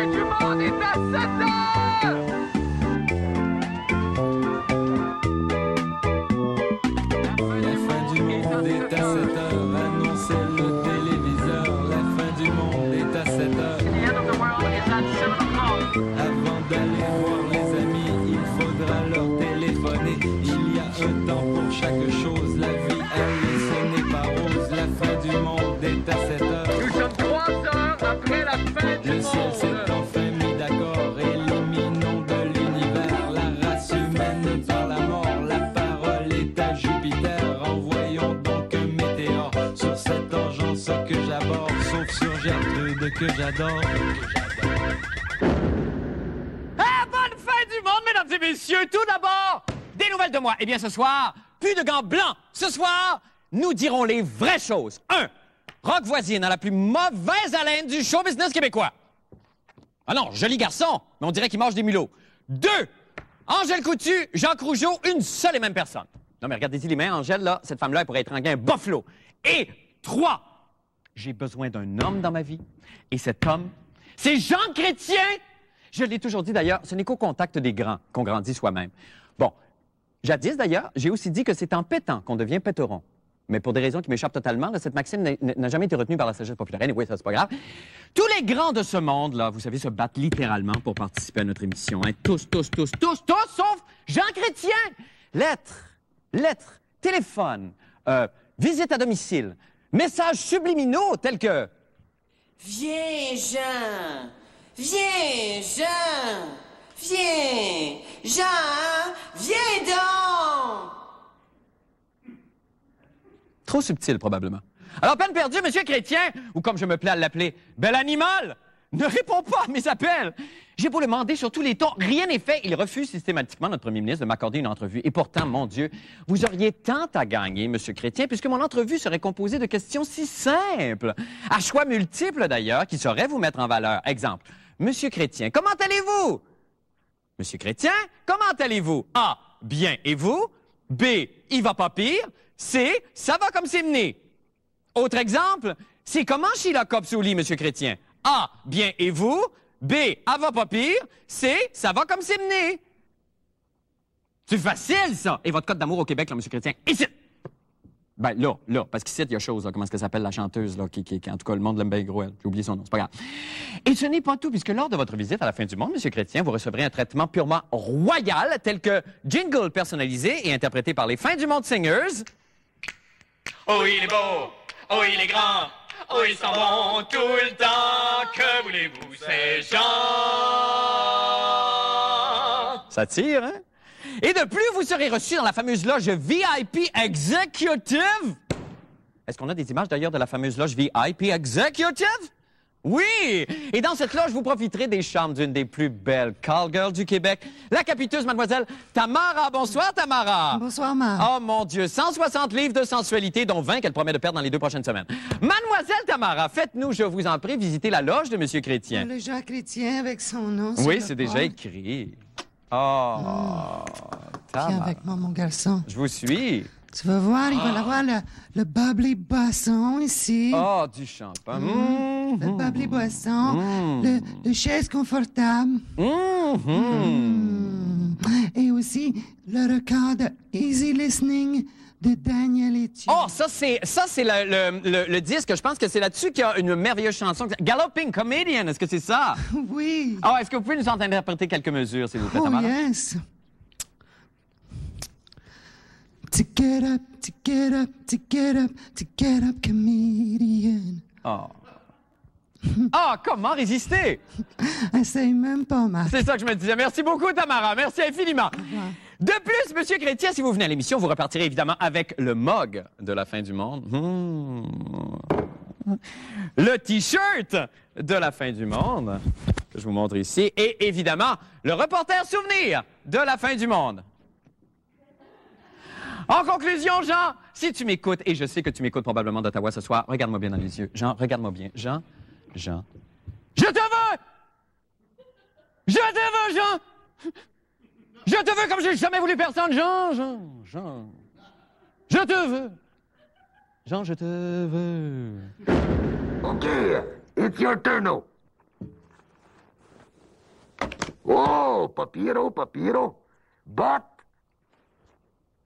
fin du monde est à 7 heures! La fin du monde est à 7 heures, annoncez le téléviseur. La fin du monde est à 7 heures. The end of the world is at 7 o'clock. Avant d'aller voir les amis, il faudra leur téléphoner. Il y a un temps pour chaque chose, la vie, elle, ce n'est pas rose. La fin du monde est à 7 heures. Nous sommes 3 heures après la fin du Le ciel monde. s'est enfin mis d'accord, éliminons de l'univers la race humaine par la mort. La parole est à Jupiter, envoyons donc un météore sur cette engeance que j'aborde, sauf sur Gertrude que j'adore. Ah, bonne fin du monde, mesdames et messieurs! Tout d'abord, des nouvelles de moi. Eh bien, ce soir, plus de gants blancs. Ce soir, nous dirons les vraies choses. 1. Rock Voisine a la plus mauvaise haleine du show business québécois. Ah non, joli garçon, mais on dirait qu'il mange des mulots. 2. Angèle Coutu, Jacques Rougeau, une seule et même personne. Non, mais regardez-y les mains, Angèle, là, cette femme-là, elle pourrait étrangler un buffalo. Et 3. J'ai besoin d'un homme dans ma vie. Et cet homme, c'est Jean Chrétien! Je l'ai toujours dit d'ailleurs, ce n'est qu'au contact des grands qu'on grandit soi-même. Bon, jadis d'ailleurs, j'ai aussi dit que c'est en pétant qu'on devient péteron. Mais pour des raisons qui m'échappent totalement, là, cette maxime n'a jamais été retenue par la sagesse populaire. Oui, ça, c'est pas grave. Tous les grands de ce monde, là, vous savez, se battent littéralement pour participer à notre émission. Hein. Tous, sauf Jean Chrétien! Lettres, téléphone, visite à domicile, messages subliminaux tels que... Viens, Jean! Viens, Jean! Viens! Jean! Viens donc! Trop subtil, probablement. Alors, peine perdue, Monsieur Chrétien, ou comme je me plais à l'appeler, bel animal, ne répond pas à mes appels. J'ai beau le demander sur tous les tons, rien n'est fait. Il refuse systématiquement, notre premier ministre, de m'accorder une entrevue. Et pourtant, mon Dieu, vous auriez tant à gagner, Monsieur Chrétien, puisque mon entrevue serait composée de questions si simples, à choix multiples d'ailleurs, qui sauraient vous mettre en valeur. Exemple, Monsieur Chrétien, comment allez-vous? Monsieur Chrétien, comment allez-vous? A, bien, et vous? B, il va pas pire? C, ça va comme c'est mené. Autre exemple, c'est comment Sheila Cobb sous lit, Monsieur Chrétien? A, bien, et vous? B, elle va pas pire? C, ça va comme c'est mené. C'est facile, ça! Et votre code d'amour au Québec, là, Monsieur Chrétien? Ici! Ben, là, parce qu'ici, il y a chose, là, comment est-ce qu'elle s'appelle, la chanteuse, là, qui, en tout cas, le monde l'aime bien gros, elle. J'ai oublié son nom, c'est pas grave. Et ce n'est pas tout, puisque lors de votre visite à la fin du monde, Monsieur Chrétien, vous recevrez un traitement purement royal, tel que jingle personnalisé et interprété par les Fins du Monde Singers. Oh, il est beau, oh, il est grand, oh, ils sont bons tout le temps. Que voulez-vous, c'est Jean? Ça tire, hein? Et de plus, vous serez reçu dans la fameuse loge VIP Executive. Est-ce qu'on a des images d'ailleurs de la fameuse loge VIP Executive? Oui! Et dans cette loge, vous profiterez des charmes d'une des plus belles call-girls du Québec, la capiteuse mademoiselle Tamara. Bonsoir, Tamara. Bonsoir, ma. Oh mon Dieu, 160 livres de sensualité, dont 20 qu'elle promet de perdre dans les 2 prochaines semaines. Mademoiselle Tamara, faites-nous, je vous en prie, visiter la loge de Monsieur Chrétien. Le Jean Chrétien avec son nom. Oui, c'est déjà écrit. Oh, Viens Tamara. avec moi, mon garçon. Je vous suis. Tu vas voir, il va y avoir le bubbly boisson ici. Oh, du champagne. Le bubbly boisson. Le chaise confortable. Et aussi le record de Easy Listening de Daniel Etienne. Oh, ça, c'est le disque. Je pense que c'est là-dessus qu'il y a une merveilleuse chanson. Galloping Comedian, est-ce que c'est ça? Oui. Oh, est-ce que vous pouvez nous en interpréter quelques mesures, s'il vous plaît, Oh, Tamara? yes. To get up, to get up, to get up, to get up, comedian. Oh. Ah, comment résister? Essaye même pas, Marc. C'est ça que je me disais. Merci beaucoup, Tamara. Merci infiniment. De plus, Monsieur Chrétien, si vous venez à l'émission, vous repartirez évidemment avec le mug de la fin du monde. Le T-shirt de la fin du monde, que je vous montre ici. Et évidemment, le reporter souvenir de la fin du monde. En conclusion, Jean, si tu m'écoutes, et je sais que tu m'écoutes probablement d'Ottawa ce soir, regarde-moi bien dans les yeux. Jean, regarde-moi bien. Jean. Je te veux! Je te veux, Jean! Je te veux comme j'ai jamais voulu personne, Jean! Je te veux! Jean, je te veux! OK, it's your turn now. Oh, papiro. But,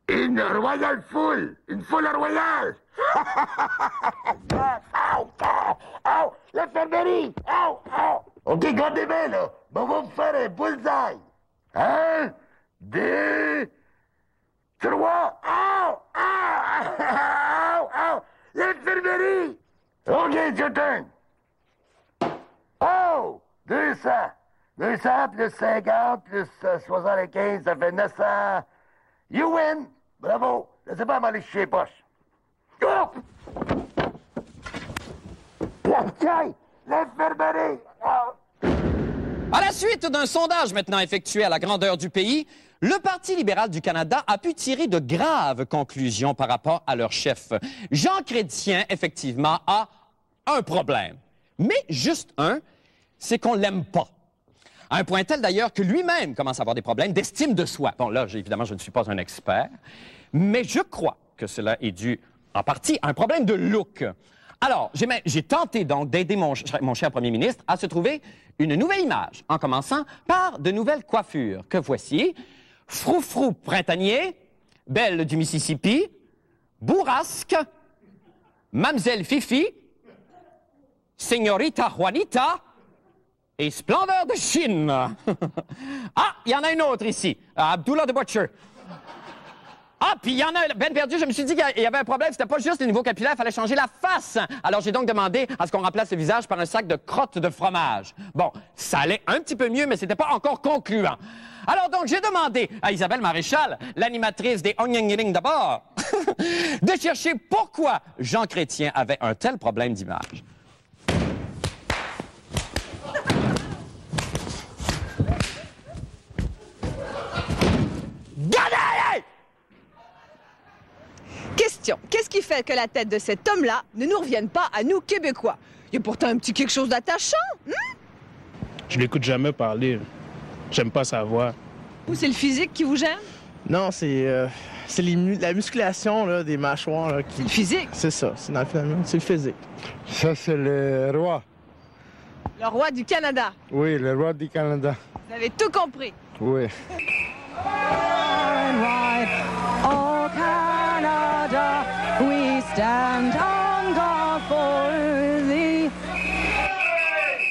in royal full. Une foule royale. Ow, l'infirmerie. Ow. OK, gardez bien, là. On va me faire un bullseye. 1, 2, 3. Ow. L'infirmerie. OK, it's your turn. Oh, 200. 200 plus 50 plus 75, ça fait 900. You win. Bravo. Je sais pas m'aller chez les poches. Oh! L'infirmerie. Oh! À la suite d'un sondage maintenant effectué à la grandeur du pays, le Parti libéral du Canada a pu tirer de graves conclusions par rapport à leur chef. Jean Chrétien, effectivement, a un problème. Mais juste un, c'est qu'on l'aime pas. À un point tel d'ailleurs que lui-même commence à avoir des problèmes d'estime de soi. Bon, là, évidemment, je ne suis pas un expert, mais je crois que cela est dû en partie à un problème de look. Alors, j'ai tenté donc d'aider mon cher premier ministre à se trouver une nouvelle image, en commençant par de nouvelles coiffures que voici. Froufrou printanier, belle du Mississippi, bourrasque, Mamzelle Fifi, Señorita Juanita et Splendeur de Chine. Ah, il y en a une autre ici, Abdullah the Butcher. Ah, puis il y en a, Ben perdu, je me suis dit qu'il y avait un problème, c'était pas juste le niveau capillaire, il fallait changer la face. Alors j'ai donc demandé à ce qu'on remplace le visage par un sac de crottes de fromage. Bon, ça allait un petit peu mieux, mais c'était pas encore concluant. Alors donc j'ai demandé à Isabelle Maréchal, l'animatrice des Onyangling d'abord, de chercher pourquoi Jean Chrétien avait un tel problème d'image. Question. Qu'est-ce qui fait que la tête de cet homme-là ne nous revienne pas à nous, Québécois? Il y a pourtant un petit quelque chose d'attachant, Je l'écoute jamais parler. J'aime pas sa voix. Ou c'est le physique qui vous gêne? Non, c'est la musculation là, des mâchoires. Là, C'est le physique? C'est ça, c'est finalement, c'est le physique. Ça, c'est le roi. Le roi du Canada. Oui, le roi du Canada. Vous avez tout compris. Oui. Oh Canada, we stand on guard for thee.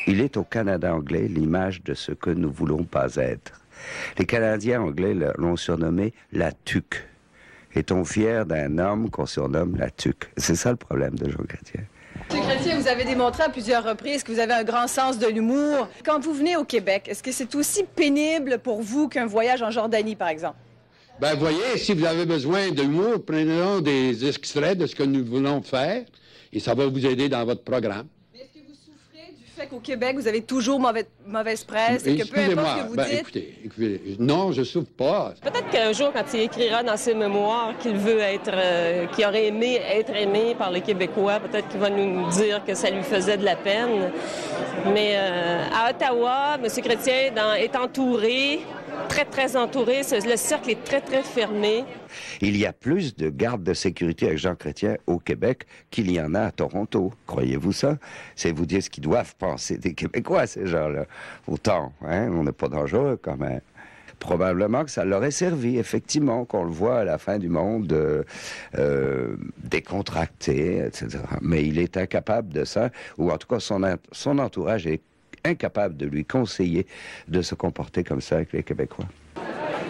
Il est au Canada anglais l'image de ce que nous voulons pas être. Les Canadiens anglais l'ont surnommé la tuque. Est-on fier d'un homme qu'on surnomme la tuque? C'est ça le problème de Jean Chrétien. M. Chrétien, vous avez démontré à plusieurs reprises que vous avez un grand sens de l'humour. Quand vous venez au Québec, est-ce que c'est aussi pénible pour vous qu'un voyage en Jordanie, par exemple? Ben, voyez, si vous avez besoin d'humour, prenez des extraits de ce que nous voulons faire et ça va vous aider dans votre programme. Mais est-ce que vous souffrez du fait qu'au Québec, vous avez toujours mauvaise presse et que peu importe ce que vous dites... Écoutez, non, je souffre pas. Peut-être qu'un jour, quand il écrira dans ses mémoires qu'il veut qu'il aurait aimé être aimé par les Québécois, peut-être qu'il va nous dire que ça lui faisait de la peine. Mais à Ottawa, M. Chrétien est entouré... très entouré. Le cercle est très fermé. Il y a plus de gardes de sécurité avec Jean Chrétien au Québec qu'il y en a à Toronto. Croyez-vous ça? C'est vous dire ce qu'ils doivent penser des Québécois, ces gens-là. Autant, hein? On n'est pas dangereux quand même. Probablement que ça leur est servi, effectivement, qu'on le voit à la fin du monde décontracté, etc. Mais il est incapable de ça, ou en tout cas son entourage est incapable de lui conseiller de se comporter comme ça avec les Québécois.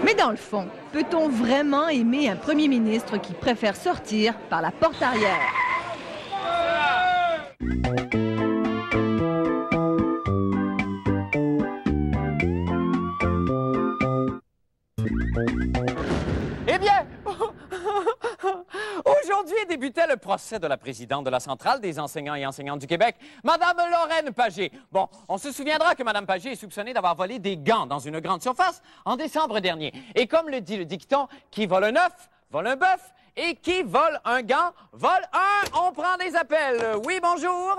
Mais dans le fond, peut-on vraiment aimer un premier ministre qui préfère sortir par la porte arrière? Eh bien, aujourd'hui débutait le procès de la présidente de la Centrale des enseignants et enseignantes du Québec, Mme Lorraine Pagé. Bon, on se souviendra que Mme Pagé est soupçonnée d'avoir volé des gants dans une grande surface en décembre dernier. Et comme le dit le dicton, qui vole un œuf, vole un bœuf, et qui vole un gant, vole un. On prend des appels. Oui, bonjour.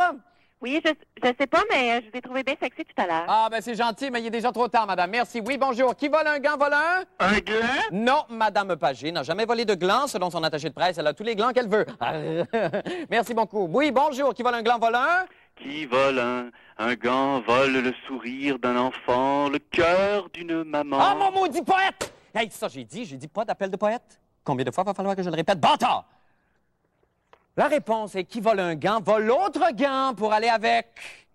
Oui, je sais pas, mais je vous ai trouvé bien sexy tout à l'heure. Ah, ben c'est gentil, mais il est déjà trop tard, madame. Merci. Oui, bonjour. Qui vole un gant, vole un? Un gland? Non, madame Pagé n'a jamais volé de gland, selon son attaché de presse. Elle a tous les glands qu'elle veut. Merci beaucoup. Oui, bonjour. Qui vole un gland, vole un? Qui vole Un gant vole le sourire d'un enfant, le cœur d'une maman. Ah, mon maudit poète! Hey, ça, j'ai dit pas d'appel de poète. Combien de fois va falloir que je le répète? Bâtard! La réponse est qui vole un gant, vole l'autre gant pour aller avec.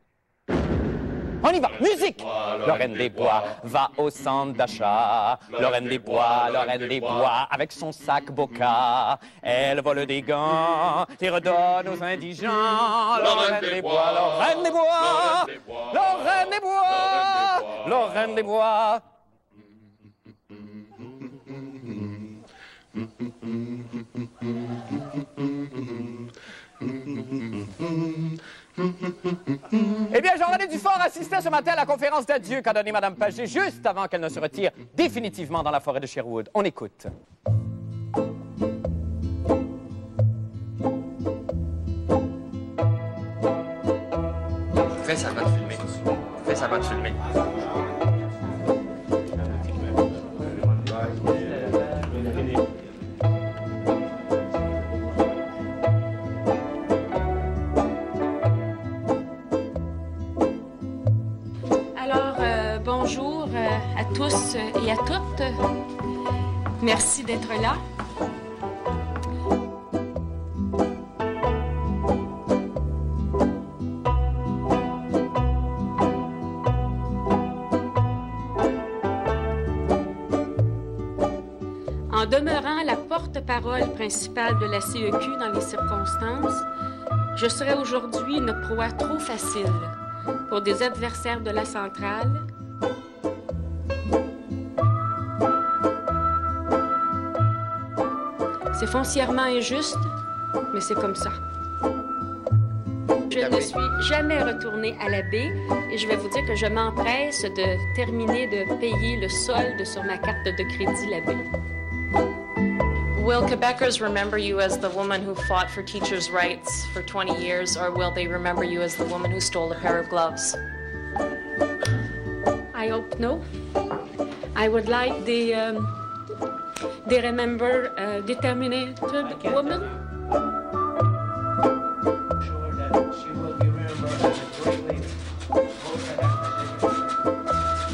On y va, musique! Lorraine des Bois va au centre d'achat. Lorraine des Bois, avec son sac Boca. Elle vole des gants, les redonne aux indigents. Lorraine des Bois, Lorraine des Bois, Lorraine des Bois, Lorraine des Bois. Eh bien, Jean-René Dufort assistait ce matin à la conférence d'adieu qu'a donnée Mme Pagé juste avant qu'elle ne se retire définitivement dans la forêt de Sherwood. On écoute. Fais ça, va te filmer. Fais ça, va te filmer. Bonjour à tous et à toutes. Merci d'être là. En demeurant la porte-parole principale de la CEQ dans les circonstances, je serais aujourd'hui une proie trop facile pour des adversaires de la centrale. C'est foncièrement injuste, mais c'est comme ça. Je ne suis jamais retournée à la baie et je vais vous dire que je m'empresse de terminer de payer le solde sur ma carte de crédit la baie. Will Quebecers remember you as the woman who fought for teachers' rights for 20 years, or will they remember you as the woman who stole a pair of gloves? I hope no. I would like the remember determined woman.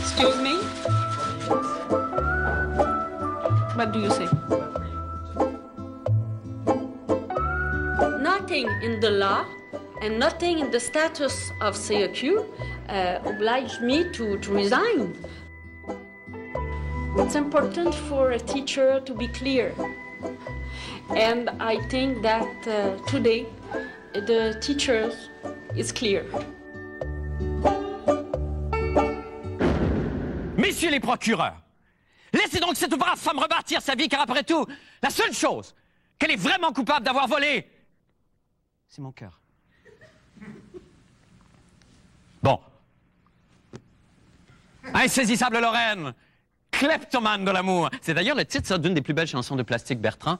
Excuse me? What do you say? Nothing in the law and nothing in the status of CEQ obliged me to resign. It's important for a teacher to be clear. And I think that today the teachers is clear. Messieurs les procureurs, laissez donc cette brave femme rebâtir sa vie, car après tout, la seule chose qu'elle est vraiment coupable d'avoir volé, c'est mon cœur. Bon. Insaisissable Lorraine, kleptomane de l'amour. C'est d'ailleurs le titre, ça, d'une des plus belles chansons de Plastique Bertrand.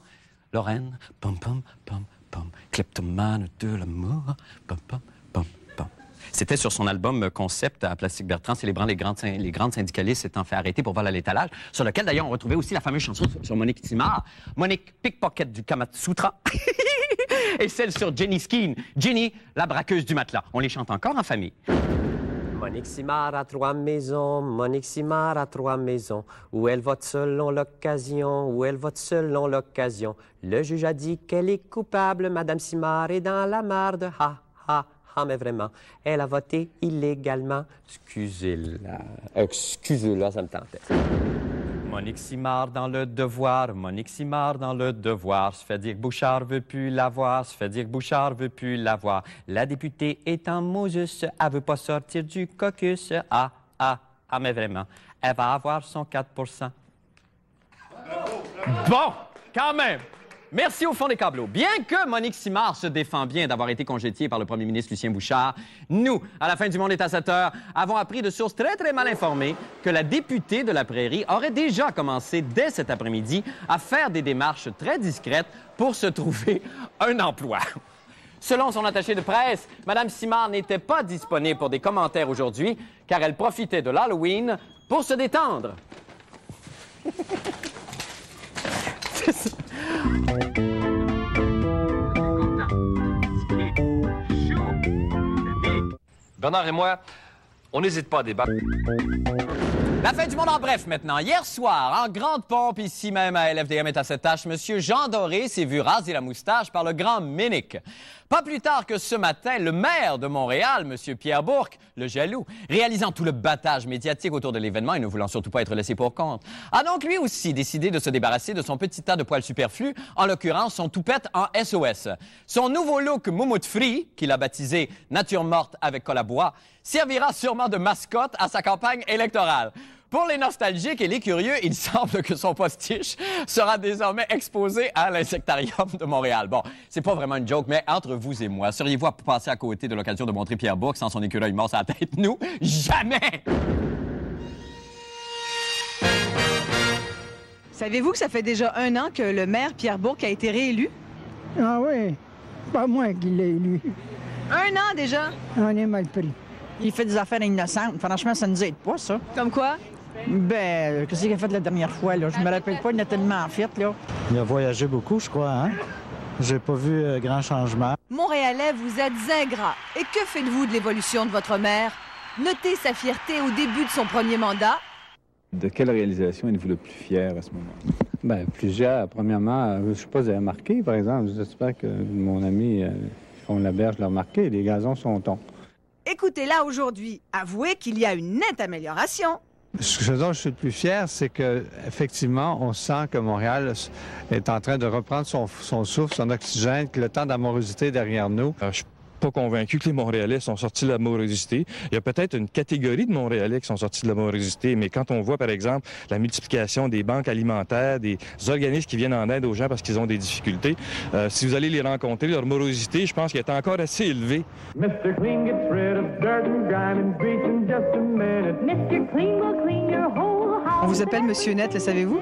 Lorraine, pom pom pom pom, kleptomane de l'amour, pom pom pom pom. C'était sur son album Concept à Plastique Bertrand, célébrant les grandes syndicalistes s'étant fait arrêter pour vol à l'étalage, sur lequel d'ailleurs on retrouvait aussi la fameuse chanson sur Monique Simard, Monique Pickpocket du Kamasutra, et celle sur Jenny Skeen, Jenny, la braqueuse du matelas. On les chante encore en famille. Monique Simard a 3 maisons, Monique Simard a 3 maisons, où elle vote selon l'occasion, où elle vote selon l'occasion. Le juge a dit qu'elle est coupable, Madame Simard est dans la marde, ha, ha, ha, mais vraiment, elle a voté illégalement. Excusez-la, ça me tentait. Monique Simard dans Le Devoir, Monique Simard dans Le Devoir, se fait dire que Bouchard veut plus la voir, se fait dire que Bouchard veut plus la voir. La députée est en Moses, elle veut pas sortir du caucus. Ah, ah, ah, mais vraiment, elle va avoir son 4%. Bon, quand même. Merci au fond des câbleaux. Bien que Monique Simard se défend bien d'avoir été congédiée par le premier ministre Lucien Bouchard, nous, à la fin du monde est à 7 heures, avons appris de sources très, très mal informées que la députée de la Prairie aurait déjà commencé dès cet après-midi à faire des démarches très discrètes pour se trouver un emploi. Selon son attaché de presse, Mme Simard n'était pas disponible pour des commentaires aujourd'hui car elle profitait de l'Halloween pour se détendre. Bernard et moi, on n'hésite pas à débattre. La fin du monde en bref maintenant. Hier soir, en grande pompe, ici même à LFDM est à cette tâche, M. Jean Doré s'est vu raser la moustache par le grand Ménic. Pas plus tard que ce matin, le maire de Montréal, M. Pierre Bourque, le jaloux, réalisant tout le battage médiatique autour de l'événement et ne voulant surtout pas être laissé pour compte, a donc lui aussi décidé de se débarrasser de son petit tas de poils superflus, en l'occurrence son toupette en SOS. Son nouveau look moumoute free, qu'il a baptisé Nature morte avec colle à bois, servira sûrement de mascotte à sa campagne électorale. Pour les nostalgiques et les curieux, il semble que son postiche sera désormais exposé à l'Insectarium de Montréal. Bon, c'est pas vraiment une joke, mais entre vous et moi, seriez-vous à passer à côté de l'occasion de montrer Pierre Bourque sans son écureuil mort à la tête? Nous, jamais! Savez-vous que ça fait déjà 1 an que le maire Pierre Bourque a été réélu? Ah oui, pas moi qui l'ai élu. 1 an déjà? On est mal pris. Il fait des affaires innocentes. Franchement, ça nous aide pas, ça. Comme quoi? Ben, qu'est-ce qu'il a fait la dernière fois, là? Je me rappelle pas, il a tellement fait, là. Il a voyagé beaucoup, je crois, hein? J'ai pas vu grand changement. Montréalais, vous êtes ingrat. Et que faites-vous de l'évolution de votre maire? Notez sa fierté au début de son premier mandat. De quelle réalisation êtes-vous le plus fier à ce moment? Bien, plusieurs. Premièrement, je ne sais pas si vous avez remarqué, par exemple, j'espère que mon ami Yvon Laberge l'a remarqué, les gazons sont tons. Écoutez-la aujourd'hui. Avouez qu'il y a une nette amélioration. Ce dont je suis le plus fier, c'est qu'effectivement, on sent que Montréal est en train de reprendre son souffle, son oxygène, que le temps d'amorosité est derrière nous. Je suis pas convaincu que les Montréalais sont sortis de la morosité. Il y a peut-être une catégorie de Montréalais qui sont sortis de la morosité, mais quand on voit, par exemple, la multiplication des banques alimentaires, des organismes qui viennent en aide aux gens parce qu'ils ont des difficultés, si vous allez les rencontrer, leur morosité, je pense qu'elle est encore assez élevée. Mr. Clean gets rid of dirt and grime and grease in just a minute. Mr. Clean will clean your whole house. On vous appelle Monsieur Net, le savez-vous?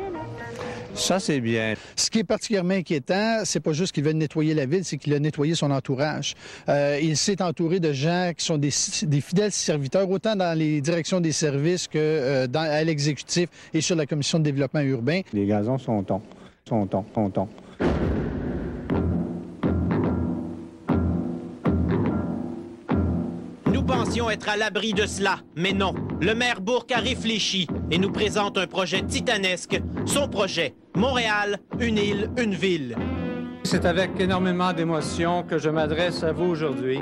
Ça, c'est bien. Ce qui est particulièrement inquiétant, c'est pas juste qu'il veut nettoyer la ville, c'est qu'il a nettoyé son entourage. Il s'est entouré de gens qui sont des fidèles serviteurs, autant dans les directions des services que à l'exécutif et sur la commission de développement urbain. Les gazons sont tons. Nous pensions être à l'abri de cela, mais non. Le maire Bourque a réfléchi et nous présente un projet titanesque. Son projet, Montréal, une île, une ville. C'est avec énormément d'émotion que je m'adresse à vous aujourd'hui,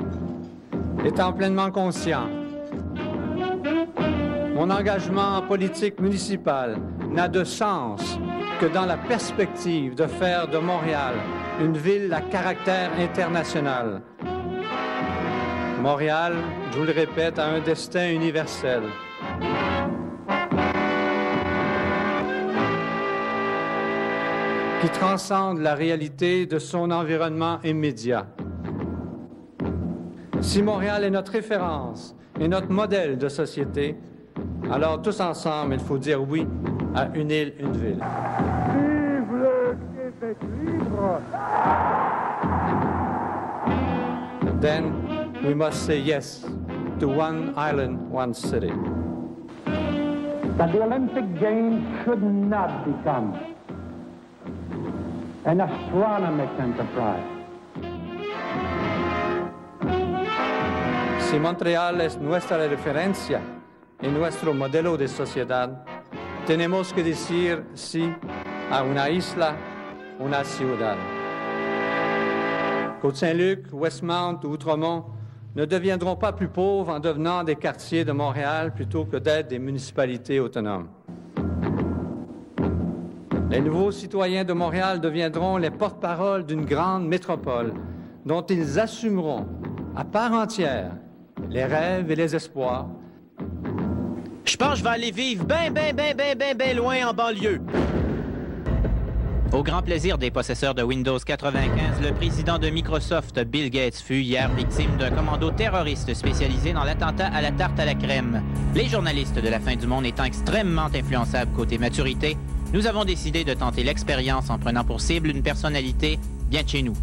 étant pleinement conscient. Mon engagement en politique municipale n'a de sens que dans la perspective de faire de Montréal une ville à caractère international. Montréal, je vous le répète, a un destin universel. Qui transcende la réalité de son environnement immédiat. Si Montréal est notre référence et notre modèle de société, alors tous ensemble, il faut dire oui à une île, une ville. Vive le Québec libre! Then we must say yes to one island, one city. That the Olympic Games should not become an astronomic enterprise. Si Montreal es nuestra referencia y nuestro modelo de sociedad, tenemos que decir sí a una isla, una ciudad. Côte-Saint-Luc, Westmount ou Outremont ne deviendront pas plus pauvres en devenant des quartiers de Montréal plutôt que d'être des municipalités autonomes. Les nouveaux citoyens de Montréal deviendront les porte-parole d'une grande métropole dont ils assumeront à part entière les rêves et les espoirs. Je pense que je vais aller vivre ben loin en banlieue. Au grand plaisir des possesseurs de Windows 95, le président de Microsoft, Bill Gates, fut hier victime d'un commando terroriste spécialisé dans l'attentat à la tarte à la crème. Les journalistes de la fin du monde étant extrêmement influençables côté maturité, nous avons décidé de tenter l'expérience en prenant pour cible une personnalité bien de chez nous.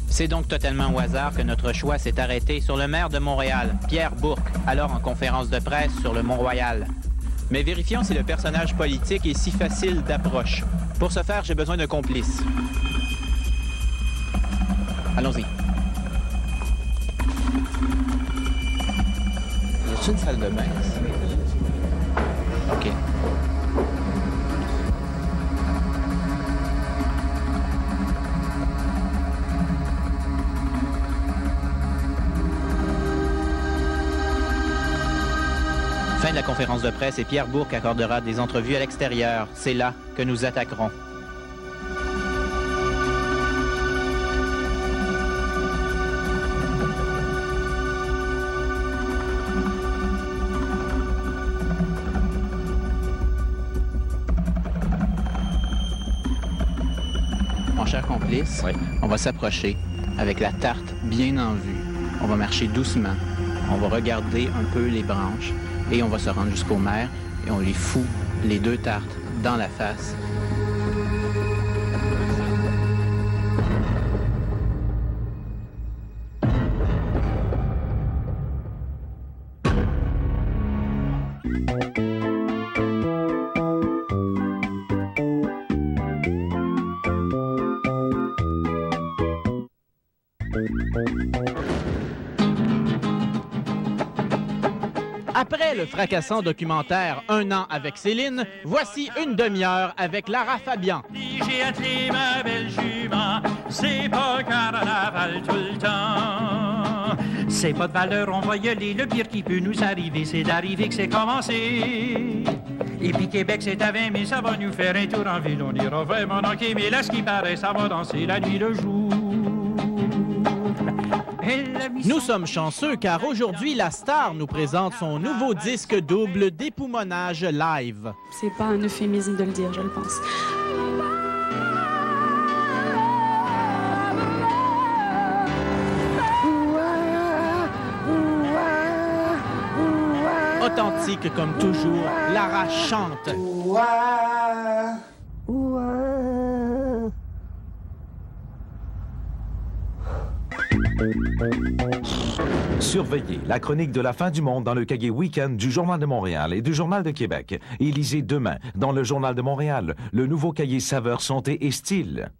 C'est donc totalement au hasard que notre choix s'est arrêté sur le maire de Montréal, Pierre Bourque, alors en conférence de presse sur le Mont-Royal. Mais vérifions si le personnage politique est si facile d'approche. Pour ce faire, j'ai besoin d'un complice. Allons-y. C'est une salle de bain. OK. Fin de la conférence de presse et Pierre Bourque accordera des entrevues à l'extérieur. C'est là que nous attaquerons. Mon cher complice, on va s'approcher avec la tarte bien en vue. On va marcher doucement. On va regarder un peu les branches. Et on va se rendre jusqu'aux mères et on les fout, les 2 tartes, dans la face. Après le fracassant documentaire Un an avec Céline, voici une demi-heure avec Lara Fabian. J'ai attelé ma belle jument, c'est pas carnaval tout le temps. C'est pas de valeur, on va y aller, le pire qui peut nous arriver, c'est d'arriver que c'est commencé. Et puis Québec, c'est à 20 000, ça va nous faire un tour en ville, on ira vraiment manquer, mais là, ce qui paraît, ça va danser la nuit le jour. Nous sommes chanceux car aujourd'hui, la star nous présente son nouveau disque double d'époumonage live. C'est pas un euphémisme de le dire, je le pense. Authentique comme toujours, Lara chante. Surveillez la chronique de la fin du monde dans le cahier Week-end du Journal de Montréal et du Journal de Québec. Et lisez demain, dans le Journal de Montréal, le nouveau cahier Saveurs, Santé et Style.